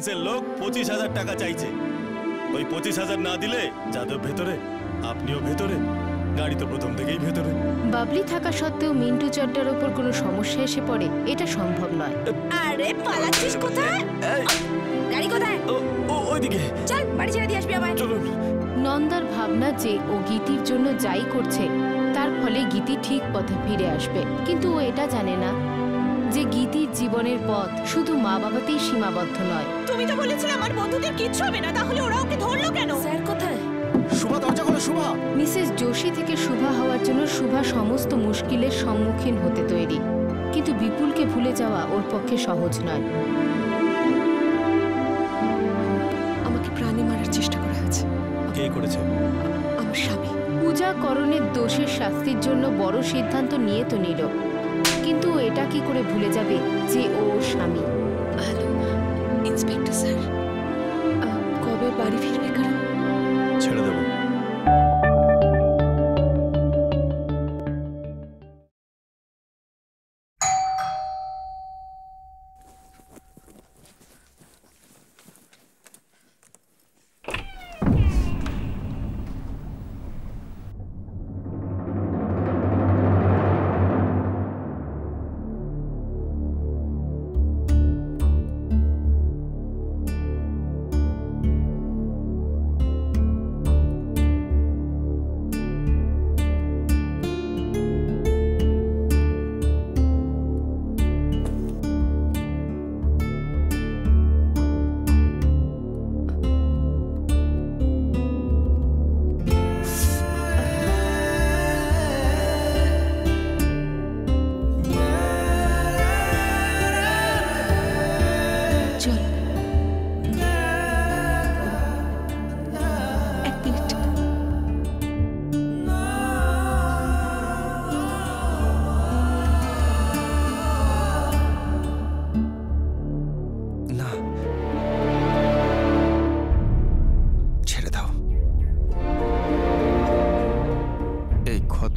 ফাইন্যান্সের লোক 25,000 টাকা চাইছে। ওই 25,000 না দিলে যাদব ভেতরে, আপনিও ভেতরে, গাড়ি তো প্রথম থেকেই ভেতরে। বাবলি থাকা সত্ত্বেও মিন্টু চাড্ডার উপর কোনো সমস্যা এসে পড়ে এটা সম্ভব নয়। আরে পালাচ্ছিস কোথায়? গাড়ি কোথায়? ওইদিকে চল, বাড়ি ছেড়ে দিয়ে আসবি আমায়। চলুন। নন্দার ভাবনা যে ও গীতির জন্য যাই করছে তার ফলে গীতি ঠিক পথে ফিরে আসবে, কিন্তু ও এটা জানে না যে গীতির জীবনের পথ শুধু মা বাবাতেই সীমাবদ্ধ নয়। তুমি তো বলেছিলে আমার বন্ধুদের কিচ্ছু হবে না, তাহলে ওরা ওকে ধরলো কেন? স্যার কোথায়? শুভা, দরজা খোলো শুভা। মিসেস যোশী থেকে শুভা হওয়ার জন্য শুভা সমস্ত মুশকিলের সম্মুখীন হতে তৈরি, কিন্তু বিপুলকে ভুলে যাওয়া ওর পক্ষে সহজ নয়। আমাকে প্রাণে মারার চেষ্টা করা হয়েছে। কে করেছে? আমার স্বামী। পূজা করণের দোষের শাস্তির জন্য বড় সিদ্ধান্ত নিয়ে তো নিল, কিন্তু ও এটা কি করে ভুলে যাবে যে ও ওর স্বামী? হ্যালো ইন্সপেক্টর স্যার, কবে বাড়ি ফিরবে? কারণ ছেড়ে দেবো।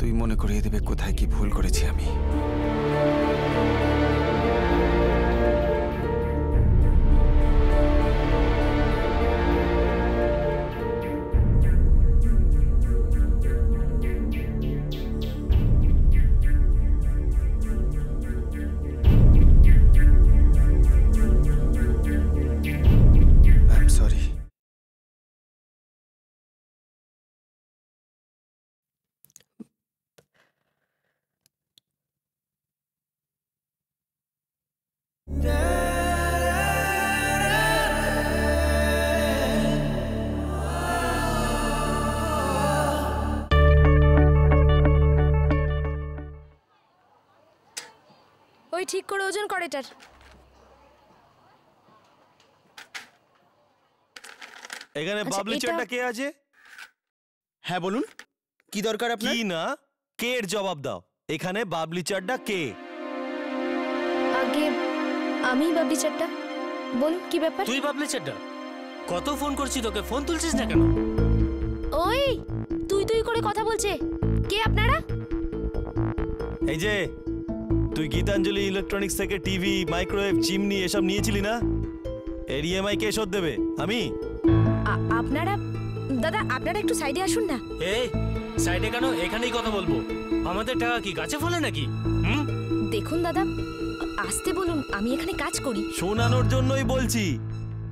তুই মনে করিয়ে দেবে কোথায় কি ভুল করেছি আমি। ওই ঠিক করে ওজন করে এটার। এখানে বাবলি চাড্ডা কে আছে? হ্যাঁ বলুন, কি দরকার আপনার? কি না, কে এর জবাব দাও। এখানে বাবলি চাড্ডা কে? আগে আমি বাবলি চাড্ডা। বলুন কি ব্যাপার? তুই বাবলি চাড্ডা? কত ফোন করছি তোকে, ফোন তুলছিস না কেন? ওই তুই তুই করে কথা বলছে, কে আপনারা? এই যে তুই গীতাঞ্জলি ইলেকট্রনিক্স থেকে টিভি, মাইক্রোওয়েভ, চিমনি এসব নিয়েছিলি না? এর ইএমআই কে শোধ দেবে? আমি। আপনারা দাদা, আপনারা একটু সাইডে আসুন না। এই সাইডে কেন? এখানেই কথা বলবো। আমাদের টাকা কি গাছে ফলে নাকি? দেখুন দাদা, আসতে বলুন, আমি এখানে কাজ করি। শোনানোর জন্যই বলছি।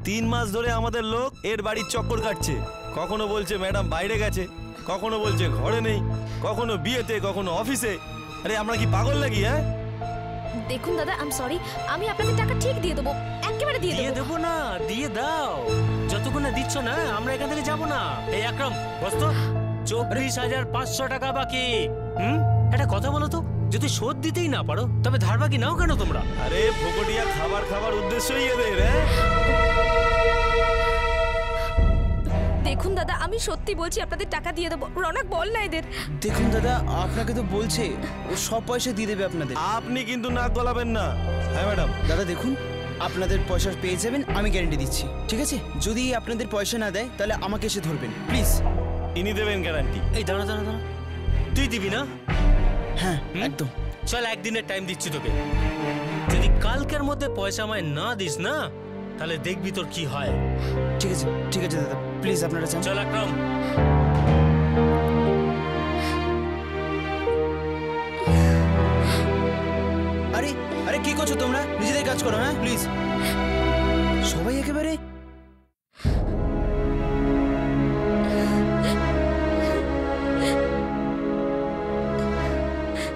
3 মাস ধরে আমাদের লোক এর বাড়ির চক্কর কাটছে। কখনো বলছে ম্যাডাম বাইরে গেছে, কখনো বলছে ঘরে নেই, কখনো বিয়েতে, কখনো অফিসে। আরে আমরা কি পাগল নাকি? হ্যাঁ দেখুন দাদা, আই এম সরি, আমি আপনাদের টাকা ঠিক দিয়ে দেবো, একেবারে দিয়ে দেবো না। দিয়ে দাও, যতক্ষণ না দিচ্ছ না আমরা এখান থেকে যাবো না। এই আকরাম বস তো, 24,500 টাকা বাকি। একটা কথা বলো তো, যদি শোধ দিতেই না পারো তবে ধার বাকি নাও কেন তোমরা? আরে ফোকটিয়া খাবার উদ্দেশ্যই এদের। দেখুন দাদা, আমি সত্যি বলছি, আপনাদের টাকা দিয়ে দেবো। রনক বল না এদের। দেখুন দাদা, আপনাকে তো বলছে ও সব পয়সা দিয়ে দেবে আপনাদের। আপনি কিন্তু নাক গলাবেন না। হ্যাঁ ম্যাডাম। দাদা দেখুন, আপনাদের পয়সা পেয়ে যাবেন, আমি গ্যারান্টি দিচ্ছি, ঠিক আছে? যদি আপনাদের পয়সা না দেয় তাহলে আমাকে এসে ধরবেন প্লিজ। ইনি দেবেন গ্যারান্টি। এই দাঁড়া, তুই দিবি না? হ্যাঁ একদম। চল, একদিনের টাইম দিচ্ছি তোকে। যদি কালকের মধ্যে পয়সা আমায় না দিস না, তাহলে দেখবি তোর কি হয়। ঠিক আছে দাদা, প্লিজ আপনারা যান। চল আকরাম। আরে আরে কি করছো তোমরা? নিজেদের কাজ করো, হ্যাঁ প্লিজ। সবাই একেবারে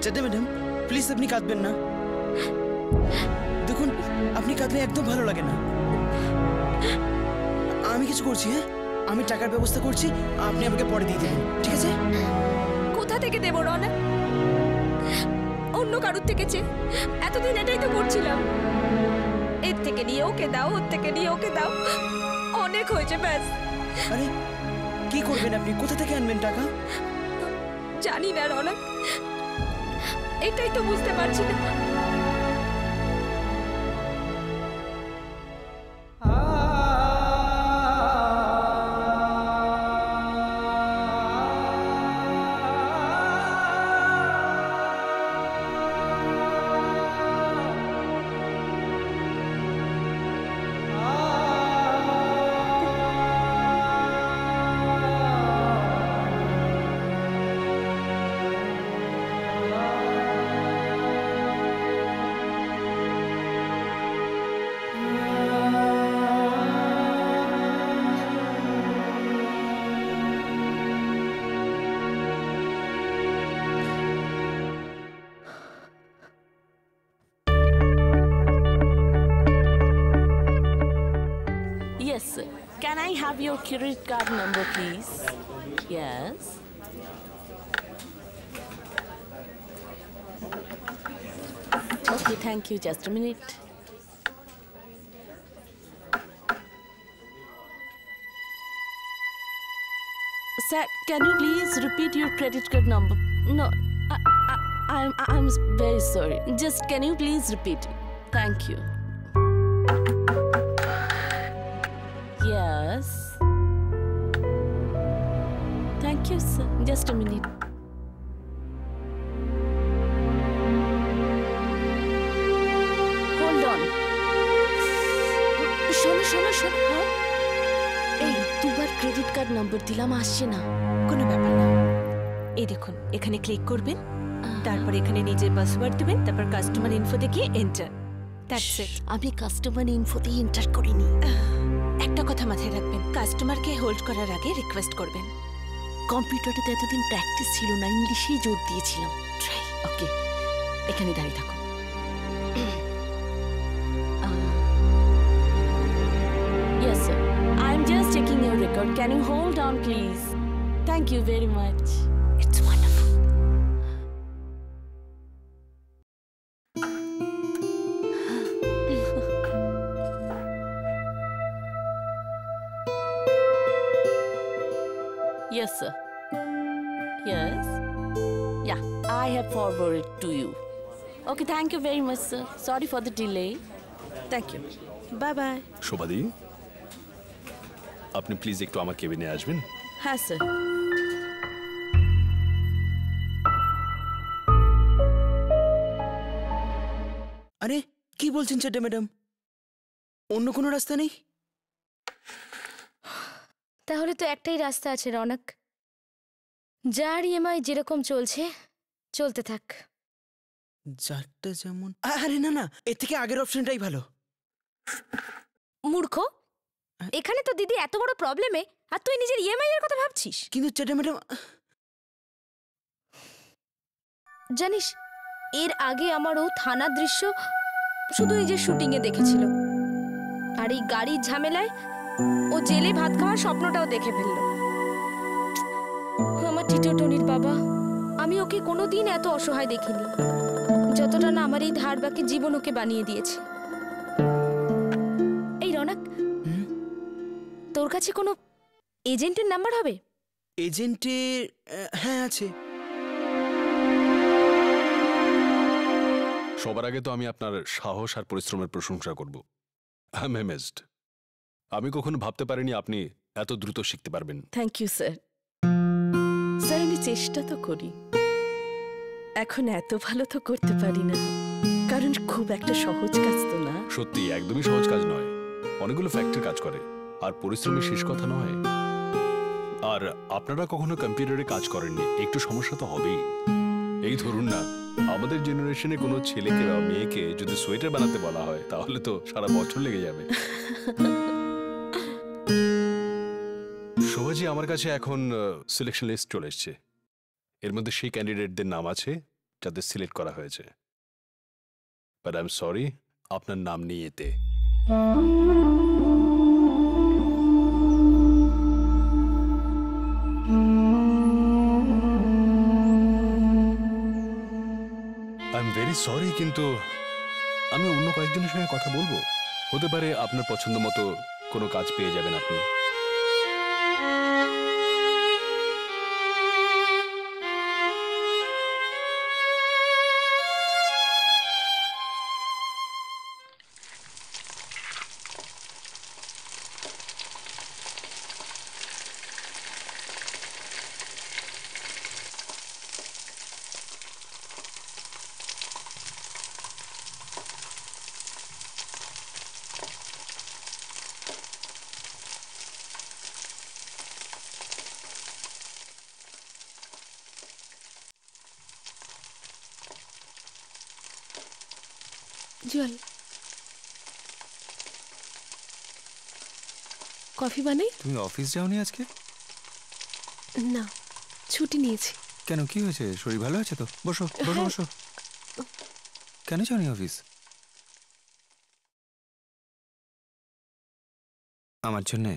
চেটে ম্যাডাম, প্লিজ আপনি কাঁদবেন না। দেখুন, আপনি কাঁদলে একদম ভালো লাগে না। আমি কিছু করছি, হ্যাঁ আমি টাকার ব্যবস্থা করছি, আপনি আমাকে পরে দিয়ে দেবেন, ঠিক আছে? কোথা থেকে দেব রনা? অন্য কারুর থেকে চেয়ে এতদিন এটাই তো করছিলাম। এর থেকে নিয়ে ওকে দাও, ওর থেকে নিয়ে ওকে দাও, অনেক হয়েছে ব্যাস। আরে কি করবেন আপনি? কোথা থেকে আনবেন টাকা? জানি না রনক, এটাই তো বুঝতে পারছি না। Yes, sir. Can I have your credit card number, please? Yes. Okay, thank you. Just a minute. Sir, can you please repeat your credit card number? No, I'm very sorry. Just can you please repeat it? Thank you. Yes. Thank you, sir. Just a minute. Hold on. শোনো শোনো শোনো, এই দুবার credit card number দিলাম, আসছে না। কোনো ব্যাপার না। এই দেখুন, এখানে ক্লিক করবেন, তারপর এখানে নিজের পাসওয়ার্ড দেবেন, তারপর কাস্টমার ইনফোতে গিয়ে এন্টার। That's it. আমি কাস্টমার ইনফোতে এন্টার করিনি। একটা কথা মাথায় রাখবেন, কাস্টমারকে হোল্ড করার আগে রিকোয়েস্ট করবেন। কম্পিউটারে তো এতদিন প্র্যাকটিস ছিল না, ইংলিশেই জোর দিয়েছিলাম। ট্রাই। ওকে, এখানে দাঁড়িয়ে থাকো। Yes, sir. I'm just checking your record. Can you hold on, please? Thank you very much. It's wonderful. Yes, sir. Yes. Yeah, I have forwarded to you. Okay, thank you very much, sir. Sorry for the delay. Thank you. Bye-bye. শোভাদি, আপনি please একটু আমার কেবিনে আসবেন। হ্যাঁ, sir. আরে কি বলছেন চেটে ম্যাডাম? অন্য কোনো রাস্তা নেই? তাহলে তো একটাই রাস্তা আছে রনক, যার ইএমআই যেরকম চলছে চলতে থাক। যারটা যেমন, আরে না না, এর থেকে আগের অপশনটাই ভালো। মূর্খ, এখানে তো দিদি এত বড় প্রবলেমে আর তুই নিজের ইএমআই এর কথা ভাবছিস। কিন্তু চেটে ম্যাডাম, জানিস, এর আগে আমারও থানার দৃশ্য শুধু নিজের শুটিংয়ে দেখেছিল, আর এই গাড়ির ঝামেলায় ও জেলে ভাত খাওয়ার স্বপ্নটাও দেখে ফেলল। আমার টিটো টনির বাবা, আমি ওকে কোনোদিন এত অসহায় দেখিনি, যতটা না আমার এই ধার বাকি জীবন ওকে বানিয়ে দিয়েছে। এই রনক, তোর কাছে কোনো এজেন্টের নাম্বার হবে? এজেন্টের, হ্যাঁ আছে। সবার আগে তো আমি আপনার সাহস আর পরিশ্রমের প্রশংসা করব। I am amazed. আমি কখনো ভাবতে পারিনি আপনি এত দ্রুত শিখতে পারবেন। Thank you, sir. স্যার, আমি চেষ্টা তো করি। এখন এত ভালো তো করতে পারি না, কারণ খুব একটা সহজ কাজ তো না। সত্যি একদমই সহজ কাজ নয়। অনেকগুলো ফ্যাক্টর কাজ করে, আর পরিশ্রমের শেষ কথা নয়। আর আপনারা কখনো কম্পিউটারে কাজ করেননি, একটু সমস্যা তো হবেই। এই ধরুন না, আমাদের জেনারেশনে কোনো ছেলেকে বা মেয়েকে যদি সোয়েটার বানাতে বলা হয় তাহলে তো সারা বছর লেগে যাবে। শোভাজি, আমার কাছে এখন সিলেকশন লিস্ট চলে এসছে। এর মধ্যে সেই ক্যান্ডিডেটদের নাম আছে যাদের সিলেক্ট করা হয়েছে, বাট আই এম সরি, আপনার নাম নেই এতে। আই এম ভেরি সরি, কিন্তু আমি অন্য কয়েকজনের সঙ্গে কথা বলবো। হতে পারে আপনার পছন্দ মতো কোনো কাজ পেয়ে যাবেন আপনি। জল, কফি বানাই? তুমি অফিস যাওনি আজকে? না, ছুটি নিয়েছি। কেন, কি হয়েছে? শরীর ভালো আছে তো? বসো বসো বসো। কেন যাওনি অফিস? আমার জন্যে?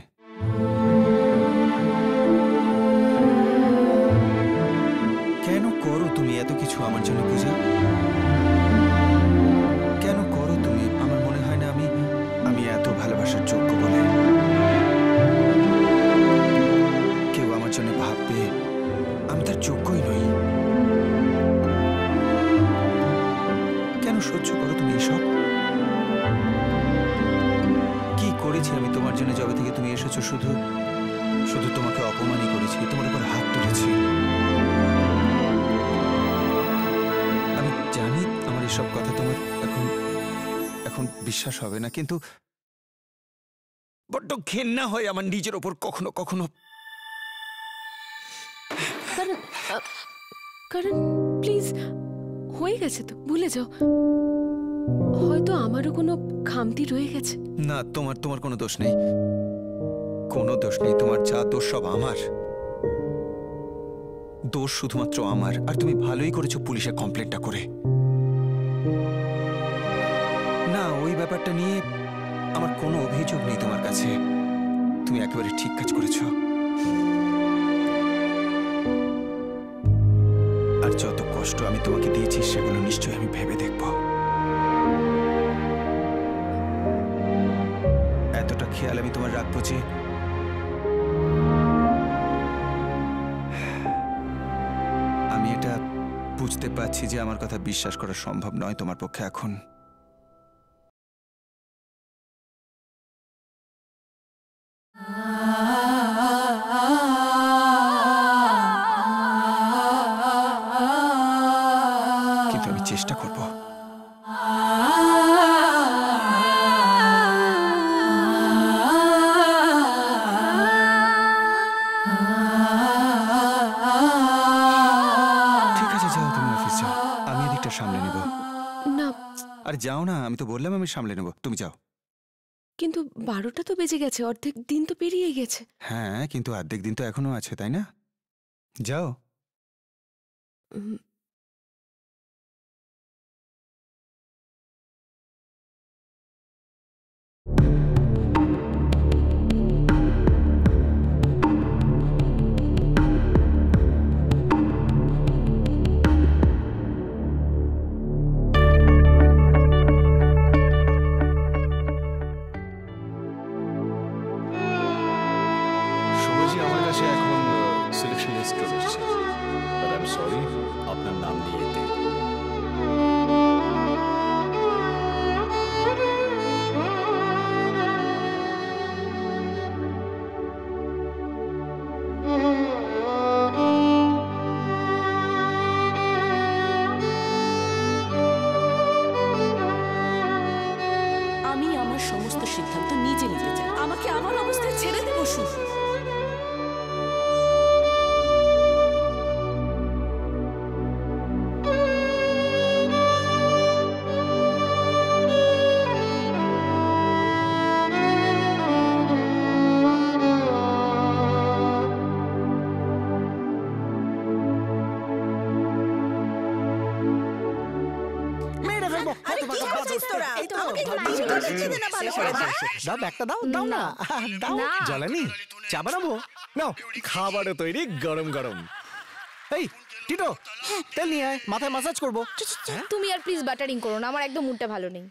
কেন করো তুমি এত কিছু আমার জন্য পূজা? কেন করো তুমি? আমার মনে হয় না আমি এত ভালোবাসার যোগ্য বলে। কেউ আমার জন্য ভাববে আমি তার যোগ্যই নই। কেন সহ্য করো তুমি এসব? কি করেছি আমি তোমার জন্য যবে থেকে তুমি এসেছো? শুধু শুধু তোমাকে অপমানই করেছি, তোমার উপর হাত তুলেছি। আমি জানি আমার এসব কথা তোমার এখন বিশ্বাস হবে না, কিন্তু বড্ড ঘেন্না হয় আমার নিজের ওপর কখনো কখনো। কারণ প্লিজ, হয়ে গেছে তো, ভুলে যাও। হয়তো আমারও কোনো খামতি রয়ে গেছে। না, তোমার কোনো দোষ নেই, কোনো দোষ নেই। তোমার যা দোষ সব আমার দোষ, শুধুমাত্র আমার। আর তুমি ভালোই করেছো পুলিশে কমপ্লেনটা করে। না, ওই ব্যাপারটা নিয়ে আমার কোনো অভিযোগ নেই তোমার কাছে। তুমি একেবারে ঠিক কাজ করেছো। আর যত কষ্ট আমি তোমাকে দিয়েছি সেগুলো নিশ্চয়ই আমি ভেবে দেখব। এতটা খেয়াল আমি তোমার রাখবো যে আমি এটা বুঝতে পারছি যে আমার কথা বিশ্বাস করা সম্ভব নয় তোমার পক্ষে এখন। কিন্তু আমি চেষ্টা করব। ঠিক আছে, যাও তুমি অফিস যাও, আমি এদিকটা সামলে নেব। না, আর যাও না, আমি তো বললাম আমি সামলে নেব, তুমি যাও। কিন্তু 12টা তো বেজে গেছে, অর্ধেক দিন তো পেরিয়ে গেছে। হ্যাঁ, কিন্তু অর্ধেক দিন তো এখনো আছে, তাই না? যাও। শোভাজি, আমার কাছে এখন সিলেকশন লিস্ট চলে এসেছে, বাট আই এম সরি, আপনার করছিস তোরা? আমাকে একটু লাইন করে দিতে না ভালো করে, হ্যাঁ? দাও ব্যাগটা দাও দাও না দাও না। জ্বালানি চা বানাবো নাও খাবারও তৈরি গরম গরম এই টিটো তেল নিয়ে আয় মাথায় মাসাজ করবো তুমি আর প্লিজ বাটারিং করো না, আমার একদম মুডটা ভালো নেই।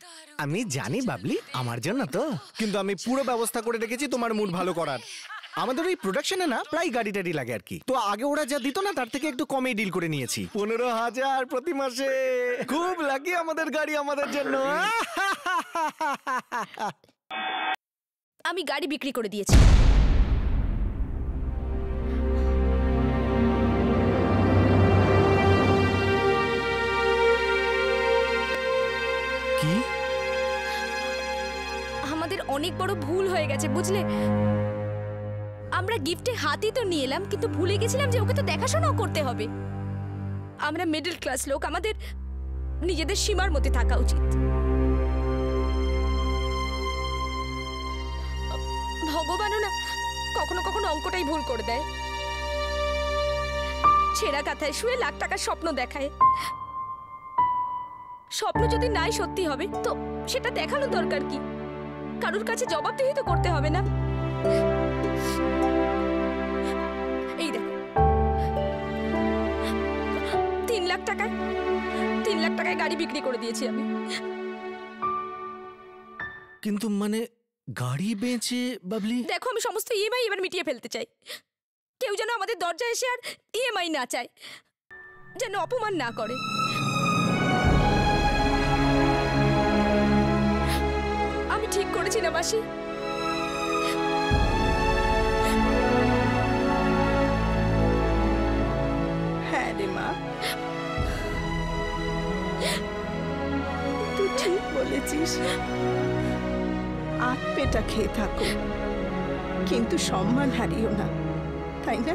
আমি জানি বাবলি আমার জন্য তো কিন্তু আমি পুরো ব্যবস্থা করে রেখেছি তোমার মুড ভালো করার আমাদের এই প্রোডাকশনে না প্রায় গাড়ি টাড়ি লাগে আর কি তো আগে ওরা যা দিত না তার থেকে একটু কমই ডিল করে নিয়েছি 15,000 প্রতি মাসে খুব লাগে আমাদের গাড়ি আমাদের জন্য আমি গাড়ি বিক্রি করে দিয়েছি। কি আমাদের অনেক বড় ভুল হয়ে গেছে বুঝলে। আমরা গিফটে হাতই তো নিয়ে এলাম, কিন্তু ভুলে গেছিলাম যে ওকে তো দেখাশোনাও করতে হবে। আমরা মিডল ক্লাস লোক, আমাদের নিজেদের সীমার মধ্যে থাকা উচিত। ভগবানও না কখনো কখনো অঙ্কটাই ভুল করে দেয়। ছেঁড়া কাঁথায় শুয়ে লাখ টাকার স্বপ্ন দেখায়। স্বপ্ন যদি নাই সত্যি হবে তো সেটা দেখানো দরকার কি? কারোর কাছে জবাবদিহি তো করতে হবে না। এই দেখ 3 লাখ টাকায় গাড়ি বিক্রি করে দিয়েছি আমি। কিন্তু মানে গাড়ি বেচে বাবলি দেখো আমি সমস্ত ইএমআই এবার মিটিয়ে ফেলতে চাই। কেউ যেন আমাদের দরজায় এসে আর ইএমআই না চায়, যেন অপমান না করে। আমি ঠিক করেছি না মাসি? হ্যাঁ রে মা, তুই ঠিক বলেছিস। আট পেটা খেয়ে থাকো কিন্তু সম্মান হারিও না, তাই না?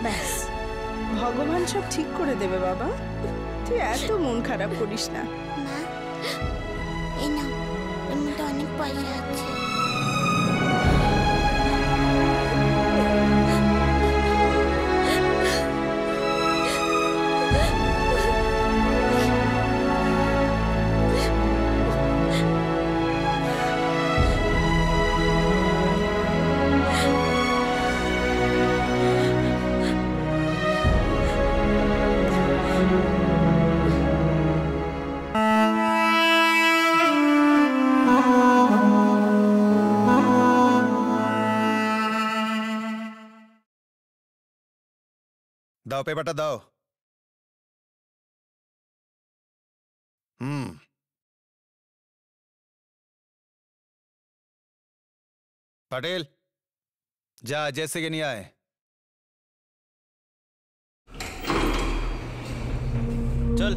ব্যাস ভগবান সব ঠিক করে দেবে বাবা, তুই এত মন খারাপ করিস না। মা এই নাও, এর মধ্যে অনেক পয়সা আছে। দাও পেপারটা দাও। पटेल जा जैसे के नहीं आए। चल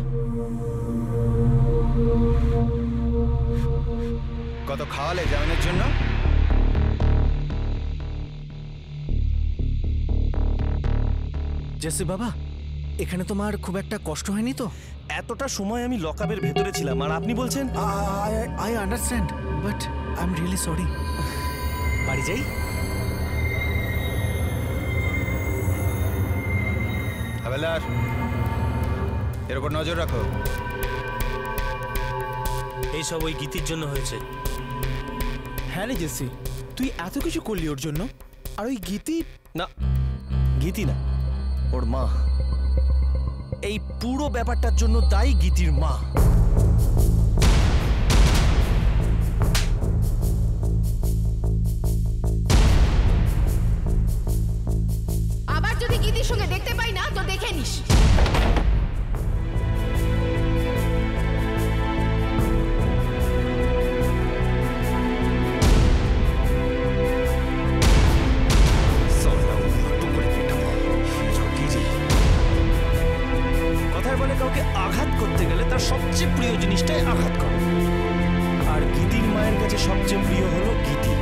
কত খাওয়ালে জামিনের জন্য? জেসি বাবা এখানে তোমার খুব একটা কষ্ট হয়নি তো? এতটা সময় আমি লকআপের ভেতরে ছিলাম আর আপনি বলছেন? I understand but I am really sorry. বাড়ি যাই। হাবেলার এর উপর নজর রাখো। এইসব ওই গীতির জন্য হয়েছে। হ্যাঁ রে জেসি, তুই এত কিছু করলি ওর জন্য, আর ওই গীতি? না গীতি না, ওর মা। এই পুরো ব্যাপারটার জন্য দায়ী গীতির মা। আবার যদি গীতির সঙ্গে দেখতে পাই না তো দেখে নিস। কথায় বলে কাউকে আঘাত করতে গেলে তার সবচেয়ে প্রিয় জিনিসটাই আঘাত করে, আর গীতির মায়ের কাছে সবচেয়ে প্রিয় হলো গীতি।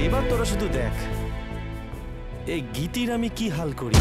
এবার তোরা শুধু দেখ এই গীতির আমি কি হাল করি।